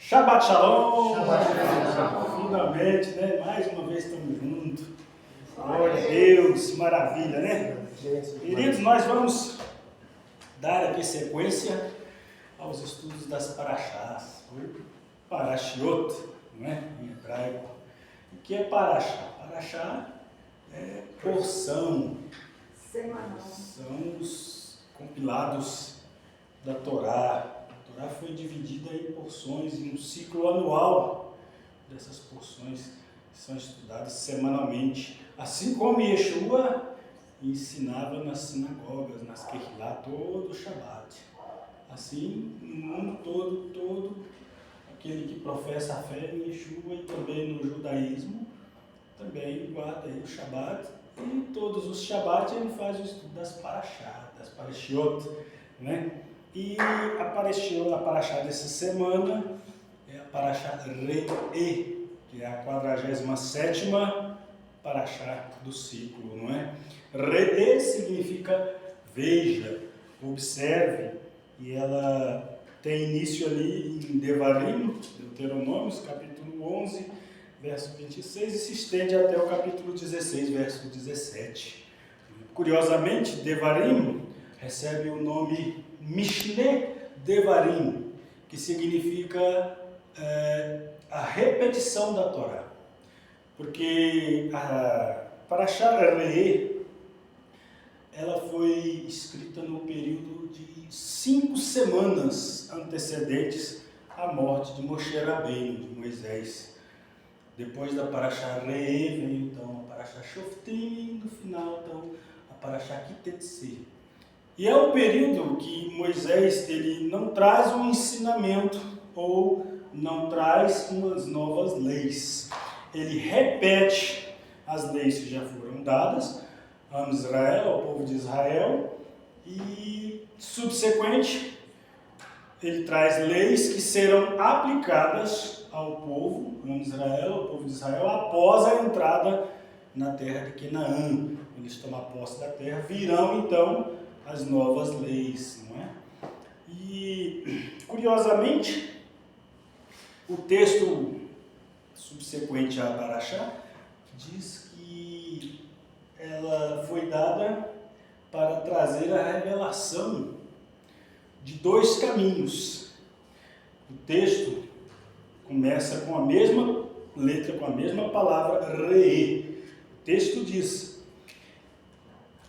Shabbat Shalom! Shabbat Shalom. Finalmente, né? Mais uma vez estamos juntos. Glória a Deus, maravilha, né? Queridos, nós vamos dar aqui sequência aos estudos das paraxás. Parashiot, não é? Em hebraico. O que é paraxá? Paraxá é porção. Semanal. São os compilados da Torá. A Torá foi dividida em porções, em um ciclo anual dessas porções que são estudadas semanalmente. Assim como Yeshua ensinava nas sinagogas, nas Kehilá, todo o Shabat. Assim, no mundo todo aquele que professa a fé em Yeshua e também no judaísmo, também guarda aí o Shabat. E todos os Shabat ele faz o estudo das paraxá, das parashiot, né? E a paraxá dessa semana é a paraxá Re'e, que é a 47ª paraxá do ciclo, não é? Re'e significa veja, observe, e ela tem início ali em Devarim, Deuteronômios, capítulo 11, verso 26, e se estende até o capítulo 16, verso 17. Curiosamente, Devarim recebe o nome Mishneh Devarim, que significa a repetição da Torá. Porque a Parashá Re'e, ela foi escrita no período de 5 semanas antecedentes à morte de Moshe Rabbeinu, de Moisés. Depois da Parashá Re'e veio então a Parashá Shoftim, no final então a Parashá Kitetse. E é um período que Moisés ele não traz um ensinamento ou não traz umas novas leis. Ele repete as leis que já foram dadas a Israel, ao povo de Israel, e subsequente ele traz leis que serão aplicadas ao povo de Israel, após a entrada na terra de Canaã. Quando eles tomam posse da terra, virão então as novas leis, não é? E, curiosamente, o texto subsequente à Parashá diz que ela foi dada para trazer a revelação de 2 caminhos. O texto começa com a mesma letra, com a mesma palavra, Re'e. O texto diz: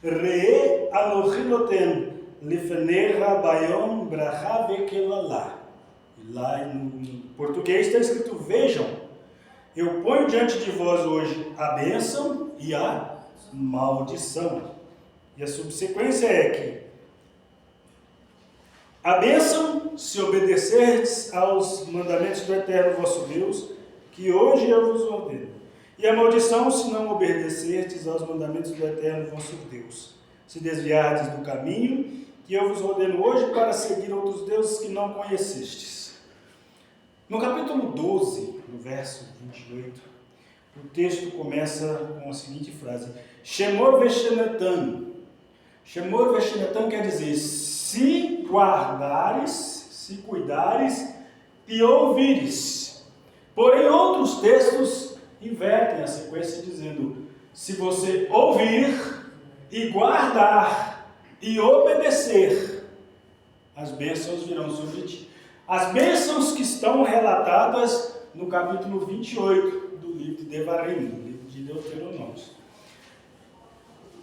Re'e anochi noten lifnecha bayom bracha vekelalá. E lá no português está escrito: vejam, eu ponho diante de vós hoje a bênção e a maldição. E a subsequência é que a bênção, se obedecerdes aos mandamentos do Eterno vosso Deus, que hoje eu vos ordeno. E a maldição, se não obedecerdes aos mandamentos do Eterno vosso Deus, se desviardes do caminho que eu vos ordeno hoje para seguir outros deuses que não conhecestes. No capítulo 12, no verso 28, o texto começa com a seguinte frase: Shemor veshenetan. Shemor veshenetan quer dizer, se guardares, se cuidares e ouvires. Porém, outros textos invertem a sequência dizendo: se você ouvir e guardar e obedecer, as bênçãos virão sobre ti. As bênçãos que estão relatadas no capítulo 28 do livro de Devarim, do livro de Deuteronômios.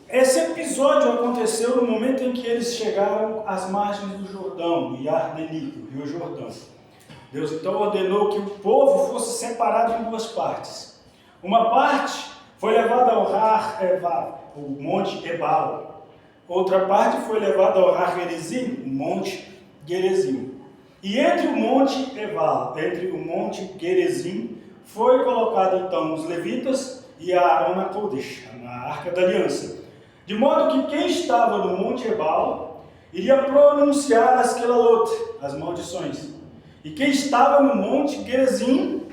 Esse episódio aconteceu no momento em que eles chegaram às margens do Jordão, do Yardenite, do Rio Jordão. Deus então ordenou que o povo fosse separado em 2 partes. Uma parte foi levada ao Har Eval, o Monte Ebal. Outra parte foi levada ao Har Gerizim, o Monte Gerizim. E entre o Monte Ebal, entre o Monte Gerizim, foi colocado então os levitas e a Aaron na Kodesh, na Arca da Aliança. De modo que quem estava no Monte Ebal iria pronunciar as Kelalot, as maldições. E quem estava no Monte Gerizim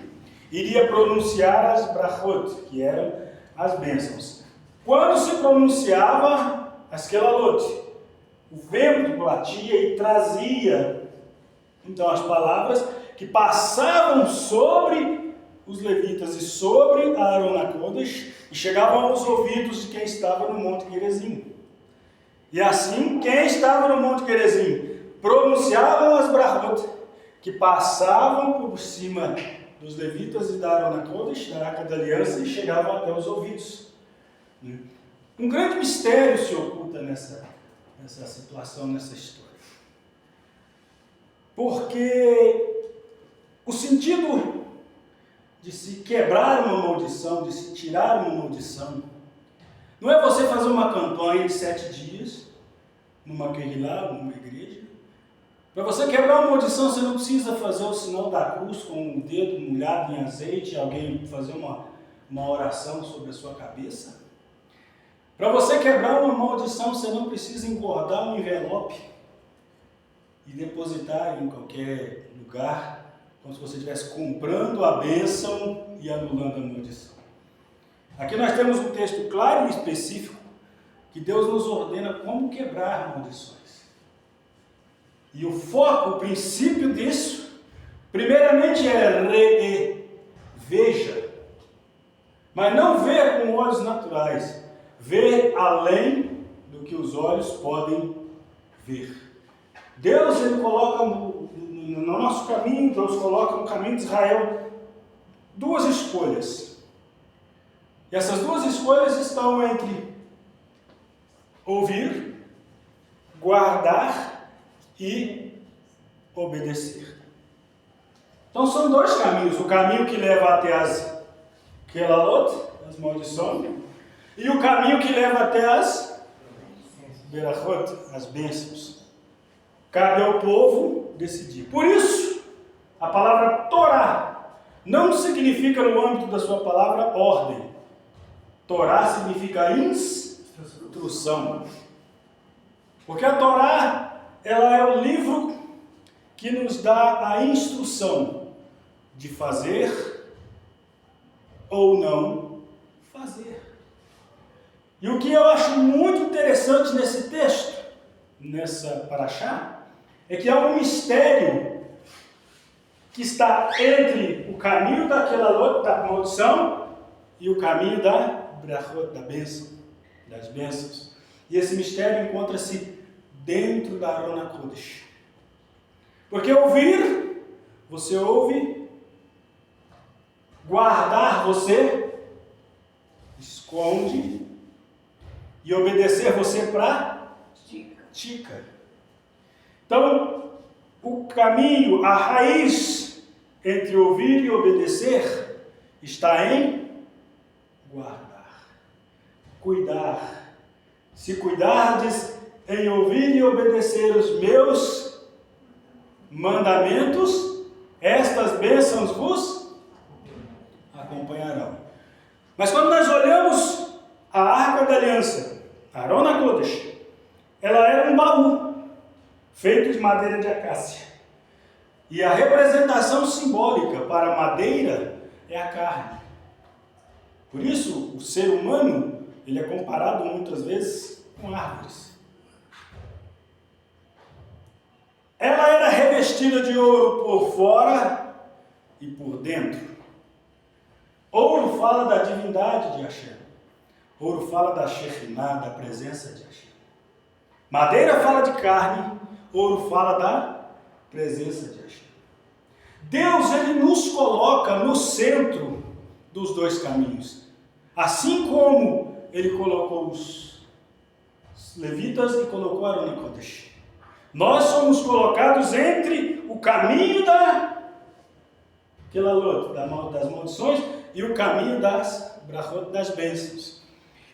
iria pronunciar as Brachot, que eram as bênçãos. Quando se pronunciava as Kelalot, o vento batia e trazia então as palavras, que passavam sobre os levitas e sobre Aaron HaKodesh e chegavam aos ouvidos de quem estava no Monte Gerizim. E assim, quem estava no Monte Gerizim pronunciavam as brachot, que passavam por cima dos levitas e da Aaron HaKodesh, da Arca da Aliança, e chegavam até os ouvidos. Um grande mistério se oculta nessa situação, nessa história. Porque o sentido de se quebrar uma maldição, de se tirar uma maldição, não é você fazer uma campanha de 7 dias, numa querilá, numa igreja. Para você quebrar uma maldição, você não precisa fazer o sinal da cruz com o dedo molhado em azeite, alguém fazer uma oração sobre a sua cabeça. Para você quebrar uma maldição, você não precisa engordar um envelope e depositar em qualquer lugar, como se você estivesse comprando a bênção e anulando a maldição. Aqui nós temos um texto claro e específico que Deus nos ordena como quebrar maldições. E o foco, o princípio disso, primeiramente é veja, mas não ver com olhos naturais, ver além do que os olhos podem ver. Deus, ele coloca no nosso caminho, Deus coloca no caminho de Israel duas escolhas. E essas duas escolhas estão entre ouvir, guardar e obedecer. Então são dois caminhos, o caminho que leva até as Kelalot, as maldições, e o caminho que leva até as Berachot, as bênçãos. Cabe ao povo decidir. Por isso, a palavra Torá não significa no âmbito da sua palavra ordem. Torá significa instrução. Porque a Torá, ela é o livro que nos dá a instrução de fazer ou não fazer. E o que eu acho muito interessante nesse texto, nessa paraxá, é que há um mistério que está entre o caminho da maldição e o caminho da bênção, das bênçãos. E esse mistério encontra-se dentro da Aaron HaKodesh. Porque ouvir, você ouve, guardar, você esconde, e obedecer, você pratica. Então, o caminho, a raiz entre ouvir e obedecer está em guardar, cuidar. Se cuidardes em ouvir e obedecer os meus mandamentos, estas bênçãos vos acompanharão. Mas quando nós olhamos a Arca da Aliança, Aaron HaKodesh, ela era um baú feito de madeira de acácia. E a representação simbólica para a madeira é a carne. Por isso, o ser humano, ele é comparado muitas vezes com árvores. Ela era revestida de ouro por fora e por dentro. Ouro fala da divindade de Hashem. Ouro fala da Shekhinah, da presença de Hashem. Madeira fala de carne, ouro fala da presença de Hashem. Deus, ele nos coloca no centro dos dois caminhos. Assim como ele colocou os levitas e colocou Aaron HaKodesh. Nós somos colocados entre o caminho das maldições e o caminho das brachot, das bênçãos.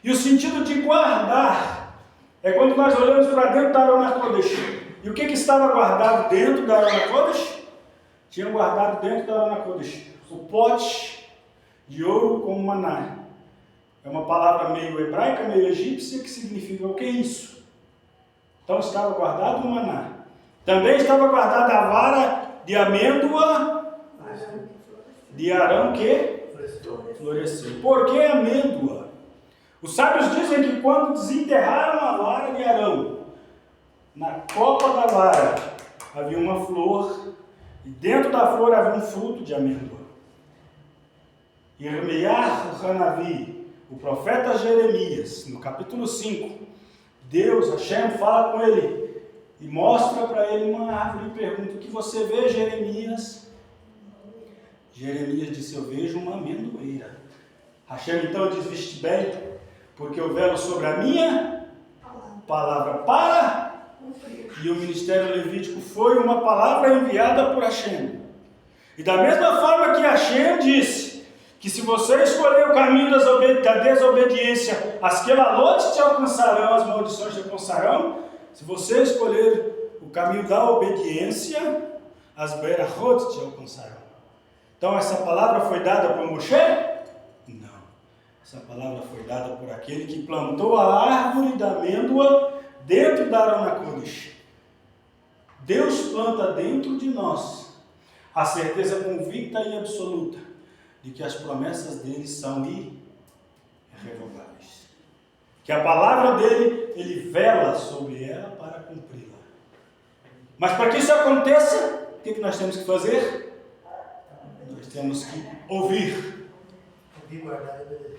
E o sentido de guardar é quando nós olhamos para dentro da Aaron HaKodesh. E o que estava guardado dentro da Aaron HaKodesh? Tinha guardado dentro da Aaron HaKodesh o pote de ouro com maná. É uma palavra meio hebraica, meio egípcia, que significa o que é isso? Então estava guardado o maná. Também estava guardada a vara de amêndoa de Arão que floresceu. Por que amêndoa? Os sábios dizem que quando desenterraram a vara de Arão, na copa da vara havia uma flor e dentro da flor havia um fruto de amêndoa. Irmiah Hanavi, o profeta Jeremias, no capítulo 5, Deus, Hashem, fala com ele e mostra para ele uma árvore e pergunta: o que você vê, Jeremias? Jeremias disse: eu vejo uma amendoeira. Hashem então diz: viste bem, porque eu velo sobre a minha palavra para... E o ministério levítico foi uma palavra enviada por Hashem. E da mesma forma que Hashem disse que se você escolher o caminho da desobediência, as quelalotes te alcançarão, as maldições te alcançarão. Se você escolher o caminho da obediência, as berachot te alcançarão. Então essa palavra foi dada por Moshe? Não. Essa palavra foi dada por aquele que plantou a árvore da amêndoa dentro da Arona Kodesh. Deus planta dentro de nós a certeza convicta e absoluta de que as promessas dele são irrevogáveis. Que a palavra dele, ele vela sobre ela para cumpri-la. Mas para que isso aconteça, o que nós temos que fazer? Nós temos que ouvir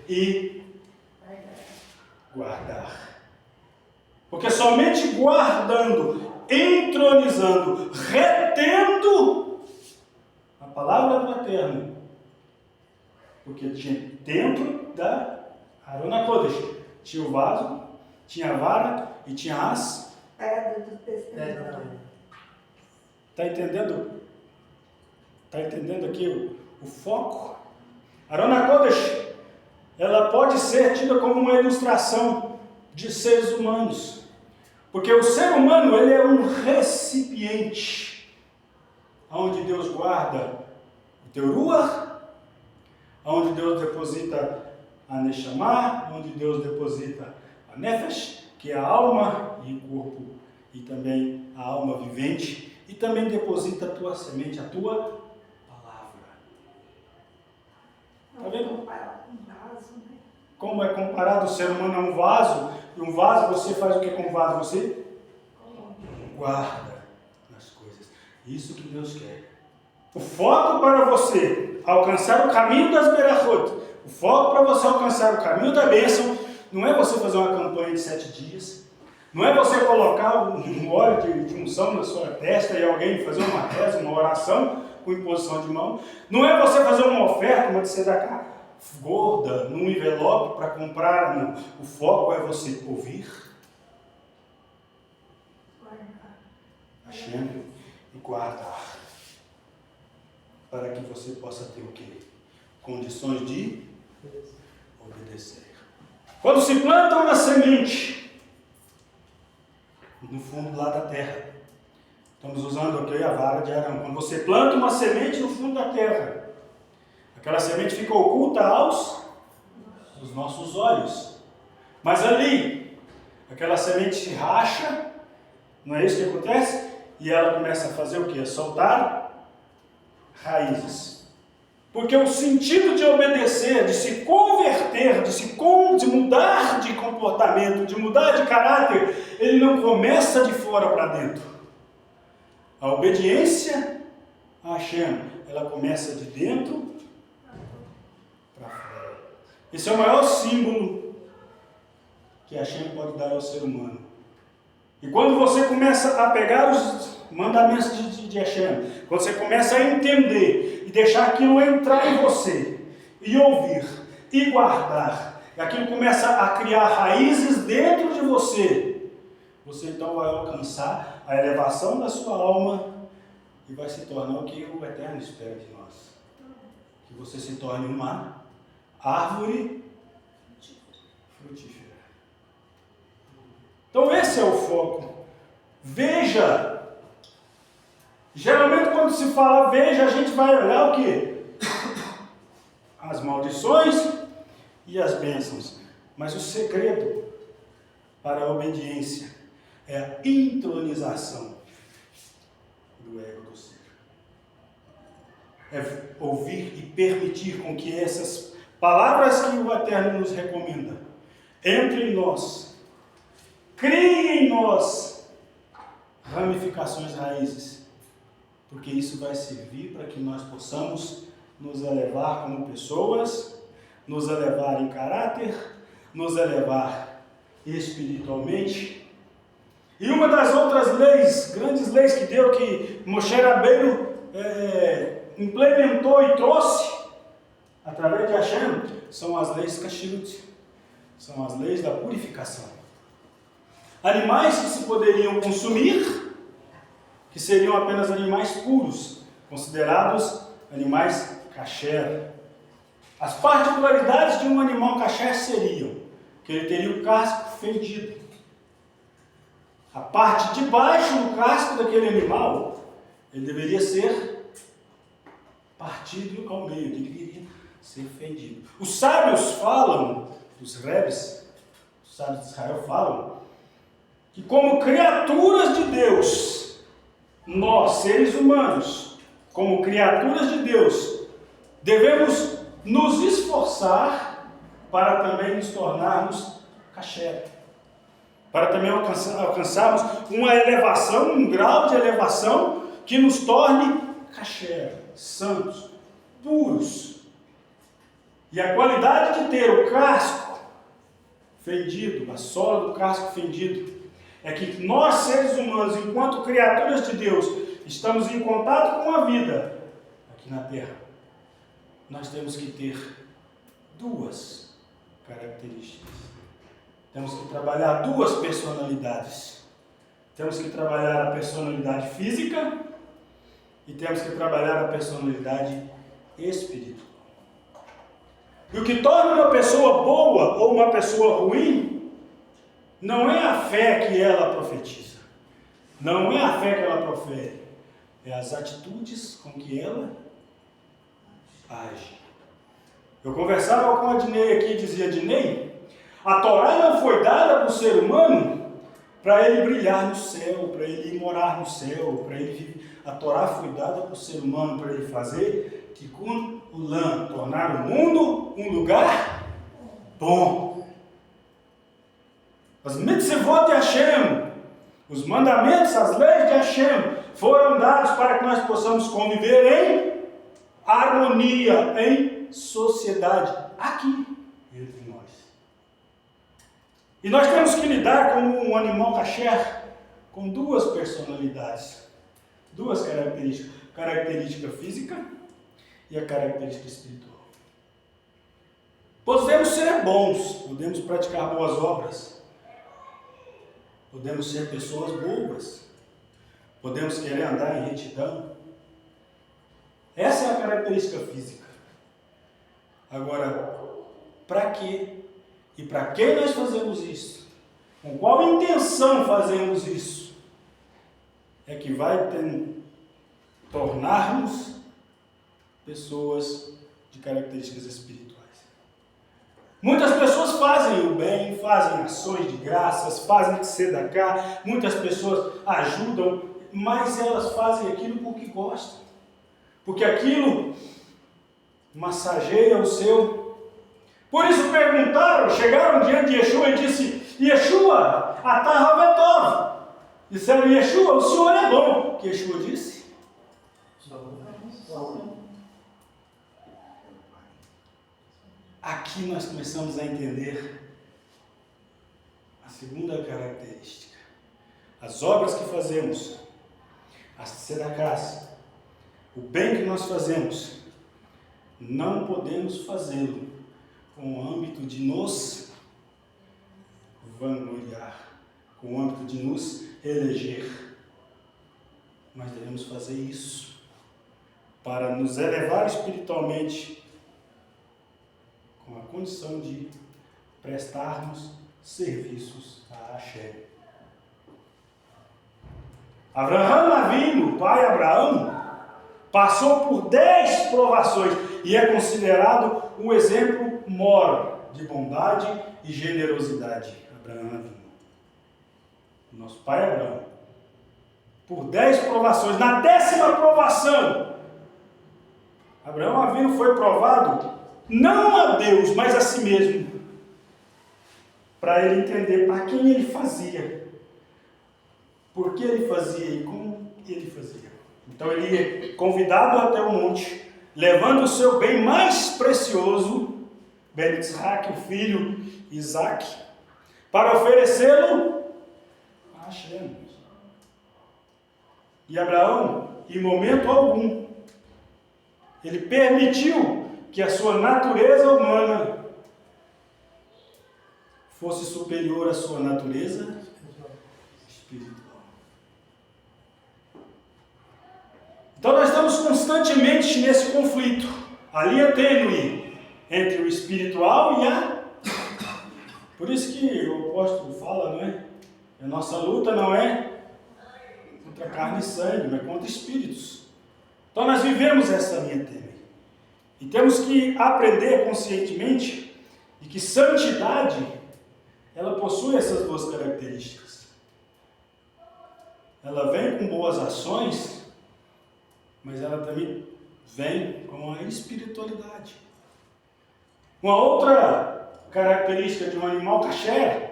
e guardar. Porque somente guardando, entronizando, retendo a palavra do Eterno. Porque tinha dentro da Arona Kodesh, tinha o vaso, tinha a vara e tinha as pedras do testemunho. Está entendendo? Está entendendo aqui o foco? Arona Kodesh, ela pode ser tida como uma ilustração de seres humanos. Porque o ser humano, ele é um recipiente onde Deus guarda o teu ruach, onde Deus deposita a Neshama, onde Deus deposita a Nefesh, que é a alma e o corpo, e também a alma vivente, e também deposita a tua semente, a tua palavra. Está vendo? Como é comparado o ser humano a um vaso? E um vaso, você faz o que com o vaso? Você guarda as coisas. Isso que Deus quer. O foco para você alcançar o caminho das berachot, o foco para você alcançar o caminho da bênção, não é você fazer uma campanha de 7 dias, não é você colocar um óleo de unção na sua testa e alguém fazer uma reza, uma oração com imposição de mão, não é você fazer uma oferta, uma de tzedakah gorda, num envelope para comprar, não. O foco é você ouvir, Hashem, e guardar, para que você possa ter o quê? Condições de obedecer. Quando se planta uma semente no fundo lá da terra, estamos usando aqui a vara de Arão. Quando você planta uma semente no fundo da terra, aquela semente fica oculta aos nossos olhos. Mas ali, aquela semente se racha, não é isso que acontece? E ela começa a fazer o quê? A soltar raízes. Porque o sentido de obedecer, de se converter, de mudar de comportamento, de mudar de caráter, ele não começa de fora para dentro. A obediência a Hashem, ela começa de dentro para fora. Esse é o maior símbolo que Hashem pode dar ao ser humano. E quando você começa a pegar os mandamentos de Hashem, quando você começa a entender e deixar aquilo entrar em você, e ouvir, e guardar, e aquilo começa a criar raízes dentro de você, você então vai alcançar a elevação da sua alma e vai se tornar o que o Eterno espera de nós. Que você se torne uma árvore frutífera. Então esse é o foco. Veja. Geralmente quando se fala veja, a gente vai olhar o quê? As maldições e as bênçãos. Mas o segredo para a obediência é a intronização do ego do ser. É ouvir e permitir com que essas palavras que o Eterno nos recomenda entrem em nós, criem em nós ramificações, raízes, porque isso vai servir para que nós possamos nos elevar como pessoas, nos elevar em caráter, nos elevar espiritualmente. E uma das outras leis, grandes leis que deu, que Moshe Rabbeinu implementou e trouxe através de Hashem, são as leis Kashrut, são as leis da purificação. Animais que se poderiam consumir, que seriam apenas animais puros, considerados animais kasher. As particularidades de um animal kasher seriam que ele teria o casco fendido. A parte de baixo do casco daquele animal, ele deveria ser partido ao meio, ele deveria ser fendido. Os sábios falam, os rebes, os sábios de Israel falam, que como criaturas de Deus, nós, seres humanos, como criaturas de Deus, devemos nos esforçar para também nos tornarmos kasher, para também alcançarmos uma elevação, um grau de elevação que nos torne kasher, santos, puros. E a qualidade de ter o casco fendido, a sola do casco fendido, é que nós, seres humanos, enquanto criaturas de Deus, estamos em contato com a vida aqui na Terra. Nós temos que ter duas características. Temos que trabalhar duas personalidades. Temos que trabalhar a personalidade física e temos que trabalhar a personalidade espiritual. E o que torna uma pessoa boa ou uma pessoa ruim não é a fé que ela profetiza, não é a fé que ela profere, é as atitudes com que ela age. Eu conversava com a Dinei aqui e dizia: Dinei, a Torá não foi dada para o ser humano para ele brilhar no céu, para ele ir morar no céu, para ele viver. A Torá foi dada para o ser humano para ele fazer Tikkun Olam, tornar o mundo um lugar bom. As mitzvot de Hashem, os mandamentos, as leis de Hashem, foram dados para que nós possamos conviver em harmonia, em sociedade, aqui, entre nós. E nós temos que lidar com um animal kasher com duas personalidades, duas características, característica física e a característica espiritual. Podemos ser bons, podemos praticar boas obras, podemos ser pessoas boas, podemos querer andar em retidão. Essa é a característica física. Agora, para quê? E para que nós fazemos isso? Com qual intenção fazemos isso? É que vai tornar-nos pessoas de características espirituais. Muitas pessoas fazem o bem, fazem ações de graças, fazem tzedakah, muitas pessoas ajudam, mas elas fazem aquilo porque gostam, porque aquilo massageia o seu. Por isso perguntaram, chegaram diante de Yeshua e disse: Yeshua, atah havetov. Disseram: Yeshua, o Senhor é bom. O que Yeshua disse? Aqui nós começamos a entender a segunda característica. As obras que fazemos, as tzedakás, o bem que nós fazemos, não podemos fazê-lo com o âmbito de nos vangloriar, com o âmbito de nos eleger. Nós devemos fazer isso para nos elevar espiritualmente, com a condição de prestarmos serviços a Hashem. Abraham Avinu, pai Abraão, passou por 10 provações e é considerado um exemplo mor de bondade e generosidade. Abraham Avinu, nosso pai Abraão, por 10 provações. Na 10ª provação, Abraão Avinu foi provado não a Deus, mas a si mesmo, para ele entender para quem ele fazia, por que ele fazia e como ele fazia. Então ele é convidado até o monte, levando o seu bem mais precioso, Ben Isaac, o filho Isaac, para oferecê-lo a Hashem. E Abraão, em momento algum, ele permitiu que a sua natureza humana fosse superior à sua natureza espiritual. Então nós estamos constantemente nesse conflito, a linha tênue entre o espiritual e a... Por isso que o apóstolo fala, não é? A nossa luta não é contra carne e sangue, mas contra espíritos. Então nós vivemos essa linha tênue. E temos que aprender conscientemente de que santidade, ela possui essas duas características. Ela vem com boas ações, mas ela também vem com a espiritualidade. Uma outra característica de um animal kasher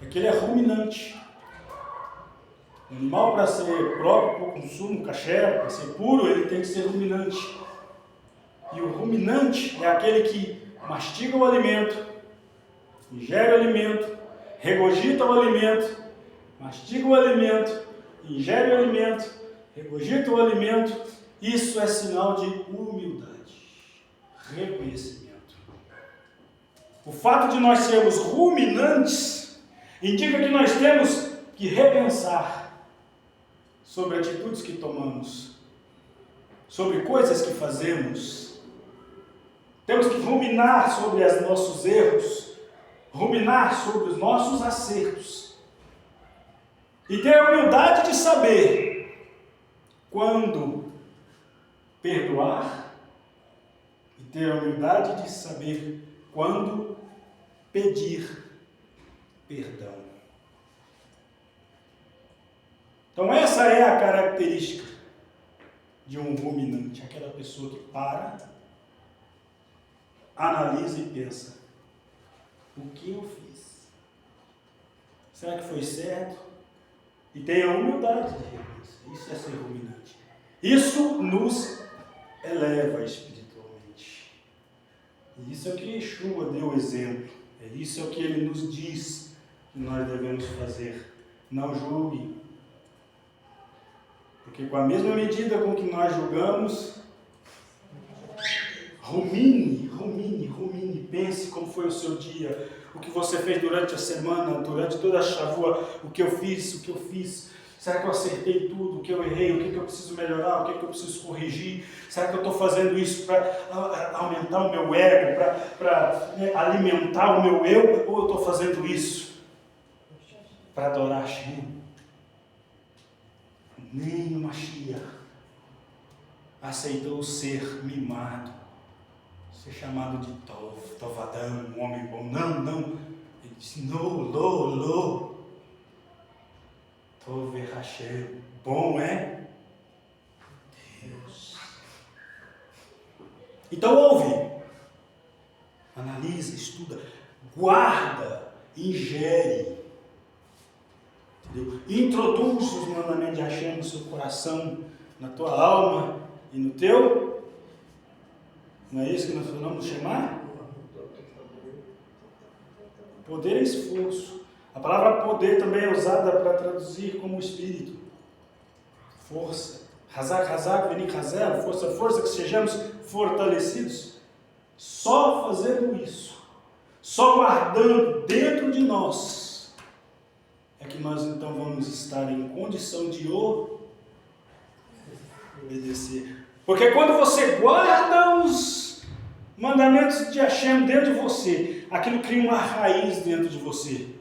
é que ele é ruminante. O animal, para ser próprio para o consumo kasher, para ser puro, ele tem que ser ruminante. E o ruminante é aquele que mastiga o alimento, ingere o alimento, regurgita o alimento, mastiga o alimento, ingere o alimento, regurgita o alimento. Isso é sinal de humildade, reconhecimento. O fato de nós sermos ruminantes indica que nós temos que repensar sobre atitudes que tomamos, sobre coisas que fazemos. Temos que ruminar sobre os nossos erros, ruminar sobre os nossos acertos e ter a humildade de saber quando perdoar e ter a humildade de saber quando pedir perdão. Então essa é a característica de um ruminante, aquela pessoa que para, analisa e pensa: o que eu fiz? Será que foi certo? E tem a humildade de reconhecer. Isso é ser ruminante. Isso nos eleva espiritualmente. E isso é o que Yeshua deu exemplo. Isso é o que ele nos diz que nós devemos fazer. Não julgue. Porque com a mesma medida com que nós julgamos, rumine, pense como foi o seu dia, o que você fez durante a semana, durante toda a Shavua, o que eu fiz, será que eu acertei tudo, o que eu errei, o que eu preciso melhorar, o que eu preciso corrigir, será que eu estou fazendo isso para aumentar o meu ego, para alimentar o meu eu, ou eu estou fazendo isso para adorar Hashem? Nem o Mashiach aceitou ser mimado, ser chamado de Tovadão, um homem bom. Não. Ele disse: Lo, Tove Hashem. Bom é Deus. Então ouve, analisa, estuda, guarda, ingere. Entendeu? Introduz os mandamentos de Hashem no seu coração, na tua alma e no teu. Não é isso que nós vamos chamar? Poder é esforço. A palavra poder também é usada para traduzir como espírito. Força. Hazak, venim hazel, força, que sejamos fortalecidos. Só fazendo isso, só guardando dentro de nós, é que nós então vamos estar em condição de obedecer. Porque quando você guarda os mandamentos de Hashem dentro de você, aquilo cria uma raiz dentro de você.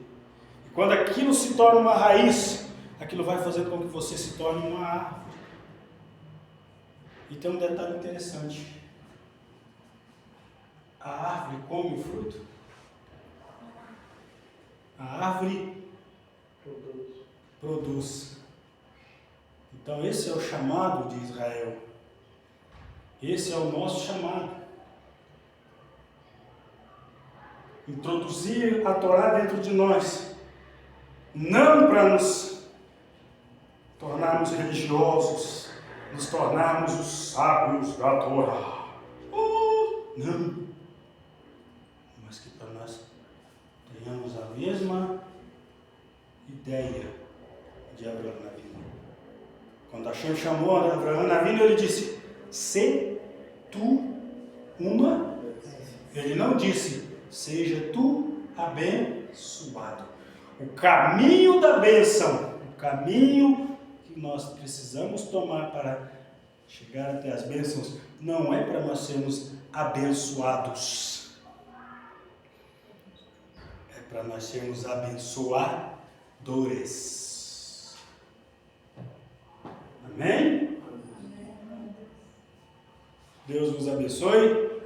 E quando aquilo se torna uma raiz, aquilo vai fazer com que você se torne uma árvore. E tem um detalhe interessante. A árvore come o fruto. A árvore produz. Então esse é o chamado de Israel. Esse é o nosso chamado. Introduzir a Torá dentro de nós. Não para nos tornarmos religiosos, nos tornarmos os sábios da Torá. Não. Mas que para nós tenhamos a mesma ideia de Abraão Avinu. Quando Hashem chamou Abraão Avinu, ele disse: "Se tu uma." Ele não disse: "Seja tu abençoado." O caminho da bênção, o caminho que nós precisamos tomar para chegar até as bênçãos, não é para nós sermos abençoados, é para nós sermos abençoadores. Amém? Deus vos abençoe.